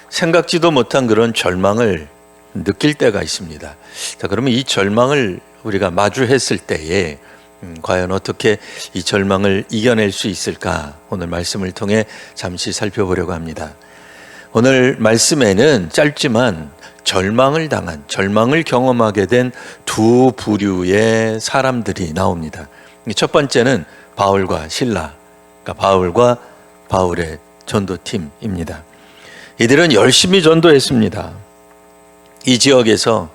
생각지도 못한 그런 절망을 느낄 때가 있습니다. 자, 그러면 이 절망을 우리가 마주했을 때에 과연 어떻게 이 절망을 이겨낼 수 있을까? 오늘 말씀을 통해 잠시 살펴보려고 합니다. 오늘 말씀에는 짧지만 절망을 경험하게 된 두 부류의 사람들이 나옵니다. 첫 번째는 바울과 실라, 그러니까 바울과 바울의 전도팀입니다. 이들은 열심히 전도했습니다. 이 지역에서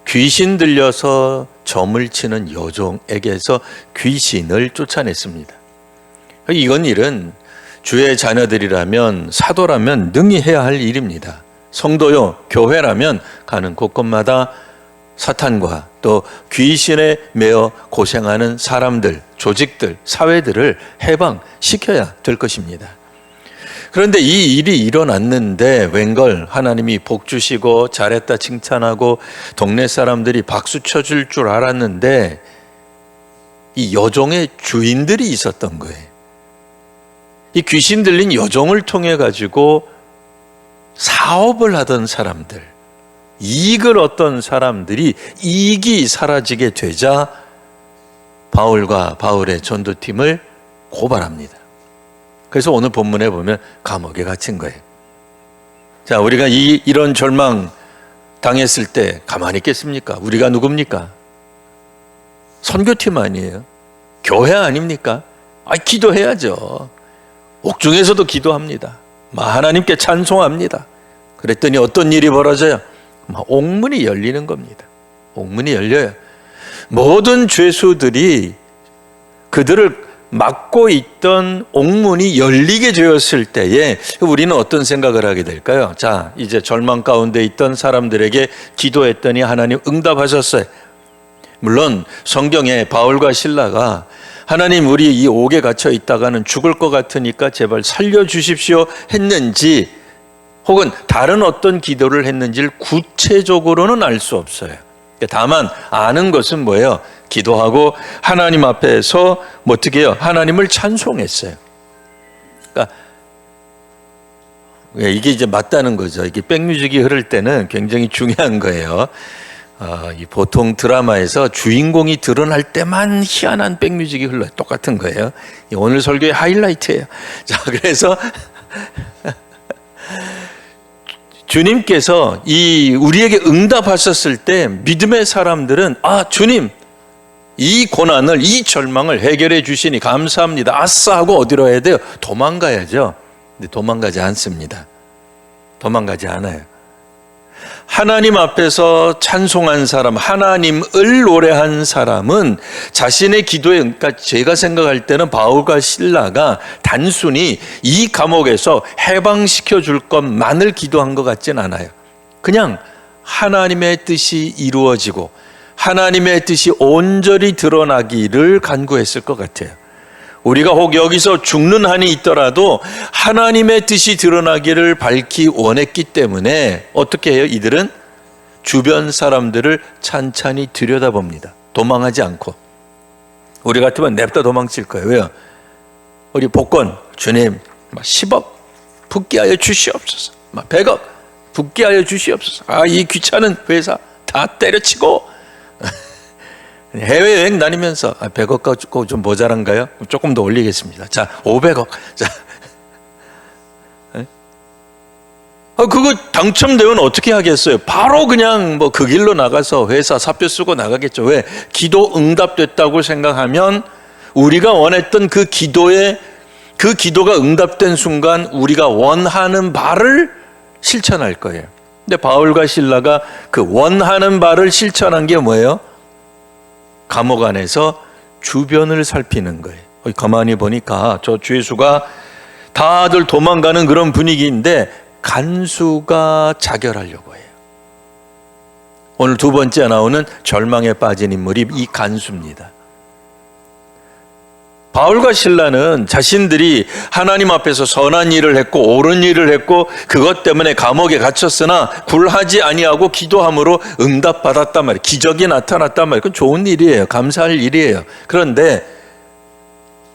귀신 들려서 점을 치는 여종에게서 귀신을 쫓아냈습니다. 이건 일은 주의 자녀들이라면, 사도라면 능히 해야 할 일입니다. 성도요, 교회라면 가는 곳곳마다 사탄과 또 귀신에 매어 고생하는 사람들, 조직들, 사회들을 해방시켜야 될 것입니다. 그런데 이 일이 일어났는데 웬걸 하나님이 복 주시고 잘했다 칭찬하고 동네 사람들이 박수 쳐줄 줄 알았는데 이 여종의 주인들이 있었던 거예요. 이 귀신 들린 여종을 통해 가지고 사업을 하던 사람들, 이익을 얻던 사람들이 이익이 사라지게 되자 바울과 바울의 전도팀을 고발합니다. 그래서 오늘 본문에 보면 감옥에 갇힌 거예요. 자, 우리가 이런 절망 당했을 때 가만히 있겠습니까? 우리가 누굽니까? 선교팀 아니에요? 교회 아닙니까? 기도해야죠. 옥중에서도 기도합니다. 하나님께 찬송합니다. 그랬더니 어떤 일이 벌어져요? 옥문이 열리는 겁니다. 옥문이 열려요. 모든 죄수들이 그들을 막고 있던 옥문이 열리게 되었을 때에 우리는 어떤 생각을 하게 될까요? 자, 이제 절망 가운데 있던 사람들에게 기도했더니 하나님 응답하셨어요. 물론 성경에 바울과 실라가 하나님, 우리 이 옥에 갇혀 있다가는 죽을 것 같으니까 제발 살려주십시오 했는지, 혹은 다른 어떤 기도를 했는지를 구체적으로는 알 수 없어요. 다만 아는 것은 뭐예요? 기도하고 하나님 앞에서 어떻게 해요? 하나님을 찬송했어요. 그러니까 이게 이제 맞다는 거죠. 이게 백뮤직이 흐를 때는 굉장히 중요한 거예요. 보통 드라마에서 주인공이 드러날 때만 희한한 백뮤직이 흘러요. 똑같은 거예요. 오늘 설교의 하이라이트예요. 자, 그래서 주님께서 우리에게 응답하셨을 때 믿음의 사람들은 주님, 이 고난을, 이 절망을 해결해 주시니 감사합니다. 아싸 하고 어디로 해야 돼요? 도망가야죠. 근데 도망가지 않습니다. 도망가지 않아요. 하나님 앞에서 찬송한 사람, 하나님을 노래한 사람은 자신의 기도에, 그러니까 제가 생각할 때는 바울과 실라가 단순히 이 감옥에서 해방시켜 줄 것만을 기도한 것 같진 않아요. 그냥 하나님의 뜻이 이루어지고 하나님의 뜻이 온전히 드러나기를 간구했을 것 같아요. 우리가 혹 여기서 죽는 한이 있더라도 하나님의 뜻이 드러나기를 밝히 원했기 때문에 어떻게 해요? 이들은 주변 사람들을 찬찬히 들여다봅니다. 도망하지 않고. 우리 같으면 냅다 도망칠 거예요. 왜요? 우리 복권, 주님 10억 붙게하여 주시옵소서, 100억 붙게하여 주시옵소서. 이 귀찮은 회사 다 때려치고 해외여행 다니면서 100억 가지고 좀 모자란가요? 조금 더 올리겠습니다. 자, 500억. 자, 그거 당첨되면 어떻게 하겠어요? 바로 그냥 그 길로 나가서 회사 사표 쓰고 나가겠죠. 왜? 기도 응답됐다고 생각하면 우리가 원했던 그 기도가 응답된 순간 우리가 원하는 바를 실천할 거예요. 근데 바울과 실라가 그 원하는 바를 실천한 게 뭐예요? 감옥 안에서 주변을 살피는 거예요. 가만히 보니까 저 죄수가 다들 도망가는 그런 분위기인데 간수가 자결하려고 해요. 오늘 두 번째 나오는 절망에 빠진 인물이 이 간수입니다. 바울과 실라는 자신들이 하나님 앞에서 선한 일을 했고 옳은 일을 했고 그것 때문에 감옥에 갇혔으나 굴하지 아니하고 기도함으로 응답받았단 말이에요. 기적이 나타났단 말이에요. 그건 좋은 일이에요. 감사할 일이에요. 그런데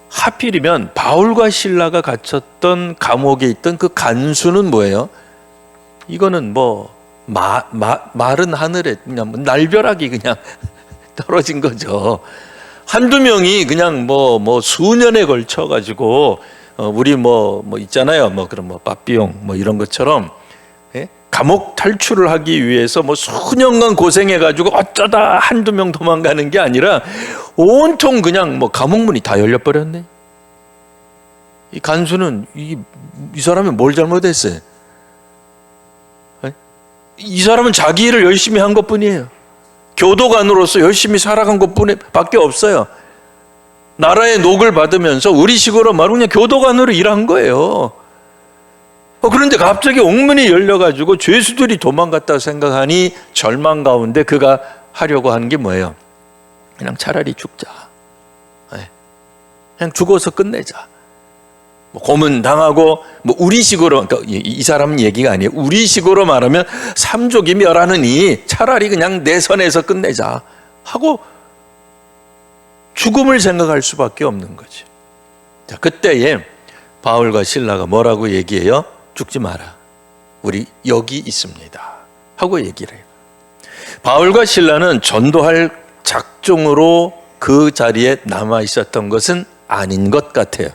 하필이면 바울과 실라가 갇혔던 감옥에 있던 그 간수는 뭐예요? 이거는 뭐 마른 하늘에 그냥 날벼락이 그냥 떨어진 거죠. 한두 명이 그냥 뭐 수년에 걸쳐 가지고 우리 뭐 있잖아요. 그런 빠삐용 이런 것처럼, 예? 감옥 탈출을 하기 위해서 수년간 고생해 가지고 어쩌다 한두 명 도망가는 게 아니라 온통 그냥 감옥문이 다 열려 버렸네. 이 간수는 이 사람이 뭘 잘못했어요? 이 사람은 자기 일을 열심히 한 것뿐이에요. 교도관으로서 열심히 살아간 것뿐밖에 없어요. 나라의 녹을 받으면서 우리식으로 말하면 그냥 교도관으로 일한 거예요. 그런데 갑자기 옥문이 열려가지고 죄수들이 도망갔다고 생각하니 절망 가운데 그가 하려고 하는 게 뭐예요? 그냥 차라리 죽자. 그냥 죽어서 끝내자. 고문 당하고 우리식으로, 그러니까 이 사람 얘기가 아니에요. 우리식으로 말하면 삼족이 멸하느니 차라리 그냥 내 선에서 끝내자 하고 죽음을 생각할 수밖에 없는 거죠. 자, 그때에 바울과 실라가 뭐라고 얘기해요? 죽지 마라. 우리 여기 있습니다. 하고 얘기를 해요. 바울과 실라는 전도할 작정으로 그 자리에 남아 있었던 것은 아닌 것 같아요.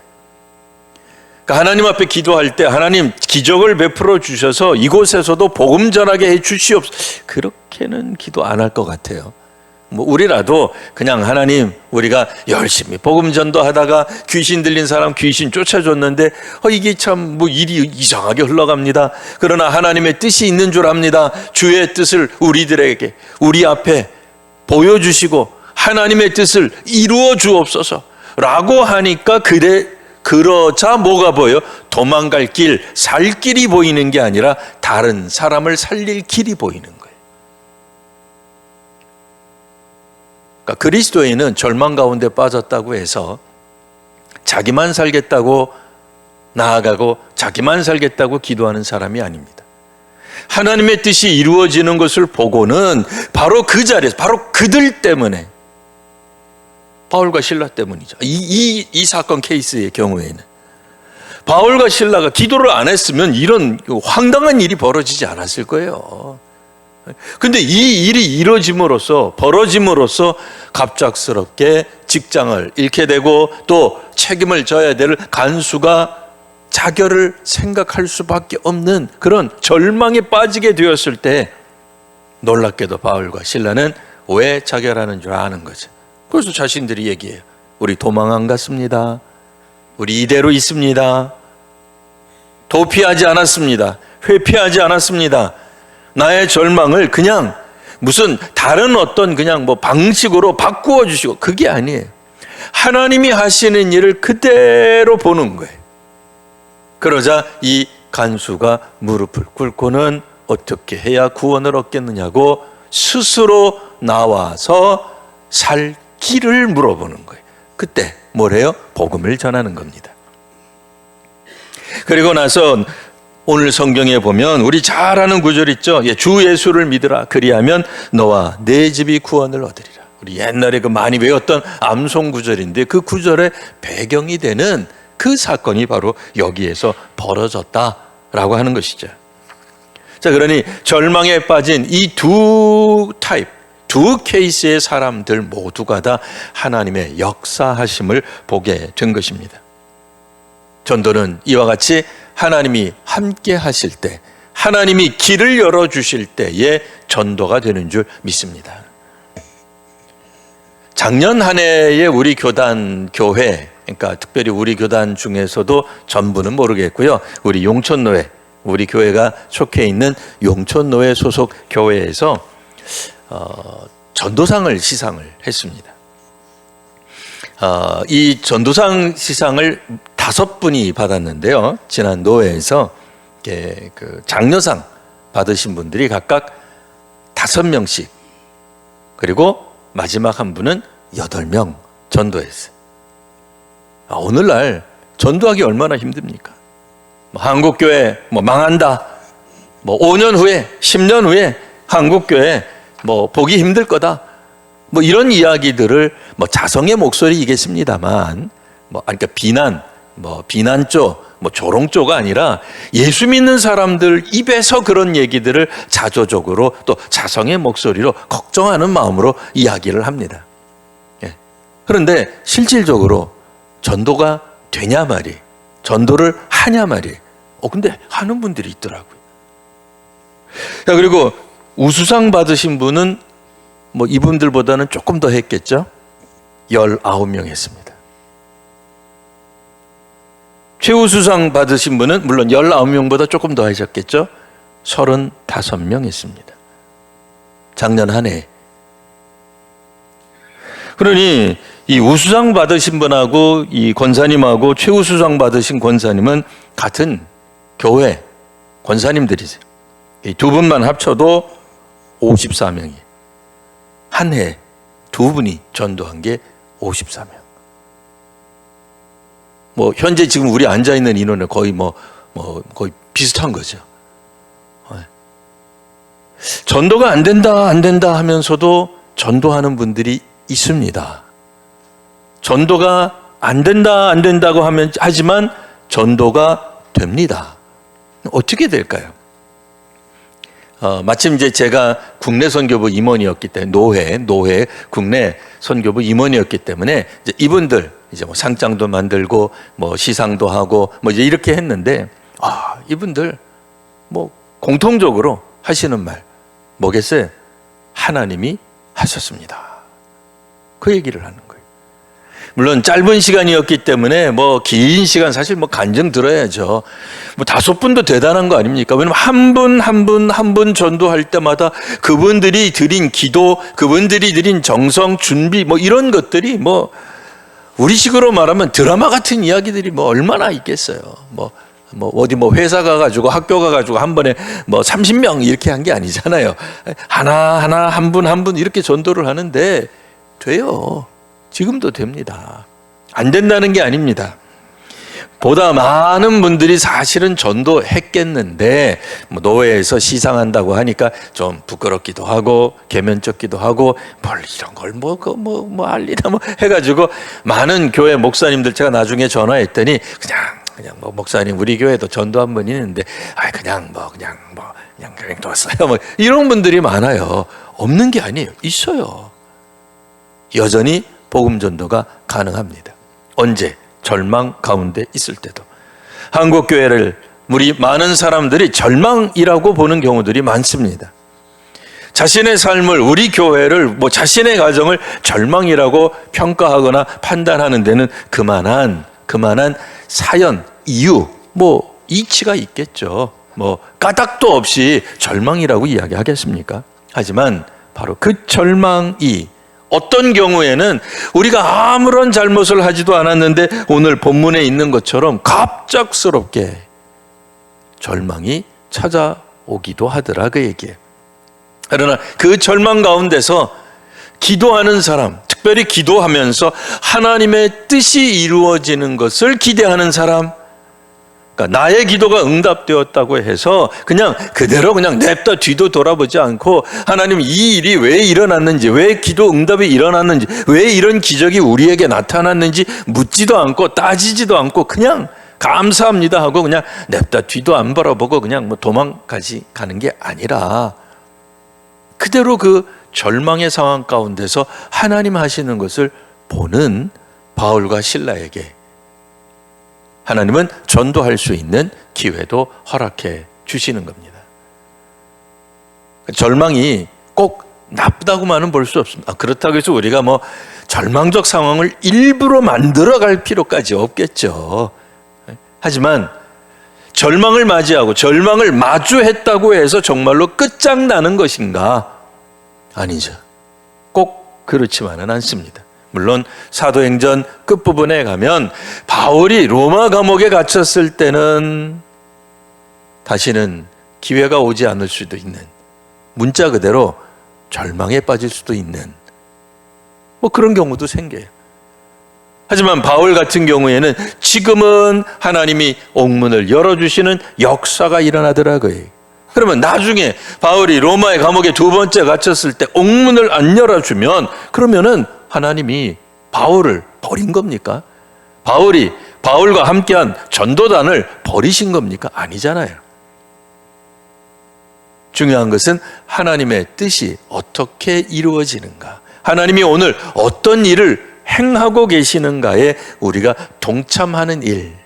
그러니까 하나님 앞에 기도할 때 하나님 기적을 베풀어 주셔서 이곳에서도 복음 전하게 해 주시옵소서. 그렇게는 기도 안 할 것 같아요. 우리라도 그냥 하나님, 우리가 열심히 복음 전도하다가 귀신 들린 사람 귀신 쫓아줬는데 이게 참 일이 이상하게 흘러갑니다. 그러나 하나님의 뜻이 있는 줄 압니다. 주의 뜻을 우리들에게 우리 앞에 보여주시고 하나님의 뜻을 이루어 주옵소서 라고 하니까 그러자 뭐가 보여? 도망갈 길, 살 길이 보이는 게 아니라 다른 사람을 살릴 길이 보이는 거예요. 그러니까 그리스도인은 절망 가운데 빠졌다고 해서 자기만 살겠다고 나아가고 자기만 살겠다고 기도하는 사람이 아닙니다. 하나님의 뜻이 이루어지는 것을 보고는 바로 그 자리에서, 바로 그들 때문에, 바울과 실라 때문이죠. 이 사건 케이스의 경우에는 바울과 실라가 기도를 안 했으면 이런 황당한 일이 벌어지지 않았을 거예요. 근데 이 일이 벌어짐으로써 갑작스럽게 직장을 잃게 되고 또 책임을 져야 될 간수가 자결을 생각할 수밖에 없는 그런 절망에 빠지게 되었을 때 놀랍게도 바울과 실라는 왜 자결하는 줄 아는 거죠. 그래서 자신들이 얘기해요. 우리 도망 안 갔습니다. 우리 이대로 있습니다. 도피하지 않았습니다. 회피하지 않았습니다. 나의 절망을 그냥 무슨 다른 어떤 그냥 방식으로 바꾸어 주시고, 그게 아니에요. 하나님이 하시는 일을 그대로 보는 거예요. 그러자 이 간수가 무릎을 꿇고는 어떻게 해야 구원을 얻겠느냐고 스스로 나와서 살 길을 물어보는 거예요. 그때 뭐래요? 복음을 전하는 겁니다. 그리고 나서 오늘 성경에 보면 우리 잘 아는 구절 있죠. 주 예수를 믿으라. 그리하면 너와 내 집이 구원을 얻으리라. 우리 옛날에 많이 외웠던 암송 구절인데 그 구절의 배경이 되는 그 사건이 바로 여기에서 벌어졌다라고 하는 것이죠. 자, 그러니 절망에 빠진 이 두 케이스의 사람들 모두가 다 하나님의 역사하심을 보게 된 것입니다. 전도는 이와 같이 하나님이 함께 하실 때, 하나님이 길을 열어주실 때에 전도가 되는 줄 믿습니다. 작년 한 해의 우리 교회, 그러니까 특별히 우리 교단 중에서도 전부는 모르겠고요. 우리 용천노회, 우리 교회가 속해 있는 용천노회 소속 교회에서 전도상을 시상을 했습니다. 이 전도상 시상을 5분이 받았는데요. 지난 노회에서 그 장려상 받으신 분들이 각각 5명씩, 그리고 마지막 한 분은 8명 전도했어요. 오늘날 전도하기 얼마나 힘듭니까? 한국교회 망한다, 5년 후에 10년 후에 한국교회 보기 힘들 거다, 이런 이야기들을 자성의 목소리이겠습니다만, 그러니까 비난조 조롱조가 아니라 예수 믿는 사람들 입에서 그런 얘기들을 자조적으로 또 자성의 목소리로 걱정하는 마음으로 이야기를 합니다. 예. 그런데 실질적으로 전도가 되냐 말이, 전도를 하냐 말이. 근데 하는 분들이 있더라고요. 자, 그리고 우수상 받으신 분은 이분들보다는 조금 더 했겠죠. 19명 했습니다. 최우수상 받으신 분은 물론 19명보다 조금 더 하셨겠죠. 35명 했습니다. 작년 한 해. 그러니 이 우수상 받으신 분하고 이 권사님하고 최우수상 받으신 권사님은 같은 교회 권사님들이세요. 이 두 분만 합쳐도 54명이. 한 해 두 분이 전도한 게 54명. 현재 지금 우리 앉아있는 인원은 거의 거의 비슷한 거죠. 전도가 안 된다 하면서도 전도하는 분들이 있습니다. 전도가 안 된다고 하지만 전도가 됩니다. 어떻게 될까요? 마침 이제 제가 국내 선교부 임원이었기 때문에 노회 국내 선교부 임원이었기 때문에 이제 이분들 이제 상장도 만들고 시상도 하고 이제 이렇게 했는데 이분들 공통적으로 하시는 말 뭐겠어요? 하나님이 하셨습니다. 그 얘기를 하는 거예요. 물론 짧은 시간이었기 때문에 긴 시간 사실 간증 들어야죠. 5분도 대단한 거 아닙니까? 왜냐면 한 분 전도할 때마다 그분들이 드린 기도, 그분들이 드린 정성, 준비 이런 것들이 우리식으로 말하면 드라마 같은 이야기들이 얼마나 있겠어요. 어디 회사 가가지고 학교 가가지고 한 번에 30명 이렇게 한 게 아니잖아요. 하나 한 분 이렇게 전도를 하는데 돼요. 지금도 됩니다. 안 된다는 게 아닙니다. 보다 많은 분들이 사실은 전도했겠는데 노회에서 시상한다고 하니까 좀 부끄럽기도 하고 개면쩍기도 하고 이런 걸 알리나 해가지고 많은 교회 목사님들 제가 나중에 전화했더니 그냥 목사님 우리 교회도 전도 한 번 있는데 그냥 뒀어요. 이런 분들이 많아요. 없는 게 아니에요. 있어요. 여전히 복음 전도가 가능합니다. 언제? 절망 가운데 있을 때도. 한국 교회를 우리 많은 사람들이 절망이라고 보는 경우들이 많습니다. 자신의 삶을, 우리 교회를, 자신의 가정을 절망이라고 평가하거나 판단하는 데는 그만한 사연, 이유, 이치가 있겠죠. 까닭도 없이 절망이라고 이야기하겠습니까? 하지만 바로 그 절망이 어떤 경우에는 우리가 아무런 잘못을 하지도 않았는데 오늘 본문에 있는 것처럼 갑작스럽게 절망이 찾아오기도 하더라 그 얘기예요. 그러나 그 절망 가운데서 기도하는 사람, 특별히 기도하면서 하나님의 뜻이 이루어지는 것을 기대하는 사람, 그러니까 나의 기도가 응답되었다고 해서 그대로 냅다 뒤도 돌아보지 않고 하나님 이 일이 왜 일어났는지, 왜 기도 응답이 일어났는지, 왜 이런 기적이 우리에게 나타났는지 묻지도 않고 따지지도 않고 그냥 감사합니다 하고 냅다 뒤도 안 바라보고 도망가지 가는 게 아니라 그대로 그 절망의 상황 가운데서 하나님 하시는 것을 보는 바울과 실라에게 하나님은 전도할 수 있는 기회도 허락해 주시는 겁니다. 절망이 꼭 나쁘다고만은 볼 수 없습니다. 그렇다고 해서 우리가 절망적 상황을 일부러 만들어갈 필요까지 없겠죠. 하지만 절망을 맞이하고 절망을 마주했다고 해서 정말로 끝장나는 것인가? 아니죠. 꼭 그렇지만은 않습니다. 물론 사도행전 끝부분에 가면 바울이 로마 감옥에 갇혔을 때는 다시는 기회가 오지 않을 수도 있는, 문자 그대로 절망에 빠질 수도 있는 그런 경우도 생겨요. 하지만 바울 같은 경우에는 지금은 하나님이 옥문을 열어주시는 역사가 일어나더라고요. 그러면 나중에 바울이 로마의 감옥에 두 번째 갇혔을 때 옥문을 안 열어주면 그러면은 하나님이 바울을 버린 겁니까? 바울이 바울과 함께한 전도단을 버리신 겁니까? 아니잖아요. 중요한 것은 하나님의 뜻이 어떻게 이루어지는가, 하나님이 오늘 어떤 일을 행하고 계시는가에 우리가 동참하는 일,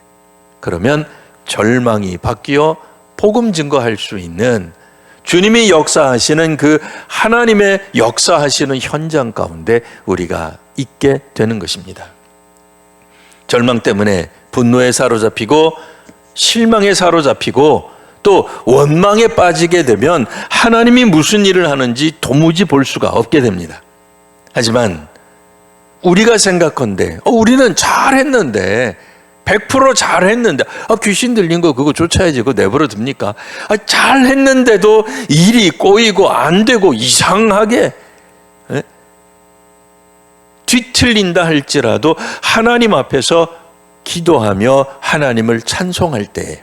그러면 절망이 바뀌어 복음 증거할 수 있는, 주님이 역사하시는 그 하나님의 역사하시는 현장 가운데 우리가 있게 되는 것입니다. 절망 때문에 분노에 사로잡히고 실망에 사로잡히고 또 원망에 빠지게 되면 하나님이 무슨 일을 하는지 도무지 볼 수가 없게 됩니다. 하지만 우리가 생각컨대 우리는 잘했는데, 100% 잘했는데, 귀신 들린 거 그거 쫓아야지, 그거 내버려 둡니까? 잘했는데도 일이 꼬이고 안 되고 이상하게 뒤틀린다 할지라도 하나님 앞에서 기도하며 하나님을 찬송할 때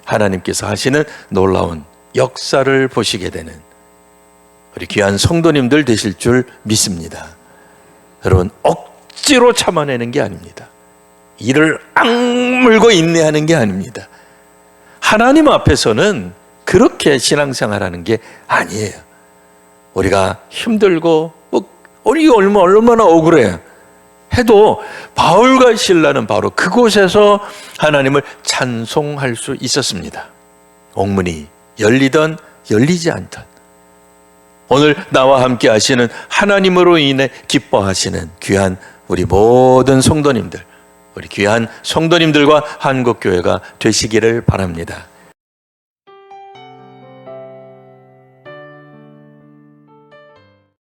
하나님께서 하시는 놀라운 역사를 보시게 되는 우리 귀한 성도님들 되실 줄 믿습니다. 여러분, 억지로 참아내는 게 아닙니다. 이를 악물고 인내하는 게 아닙니다. 하나님 앞에서는 그렇게 신앙생활하는 게 아니에요. 우리가 힘들고 우리가 얼마나 억울해 해도 바울과 실라는 바로 그곳에서 하나님을 찬송할 수 있었습니다. 옥문이 열리던 열리지 않던, 오늘 나와 함께 하시는 하나님으로 인해 기뻐하시는 귀한 우리 모든 성도님들, 우리 귀한 성도님들과 한국교회가 되시기를 바랍니다.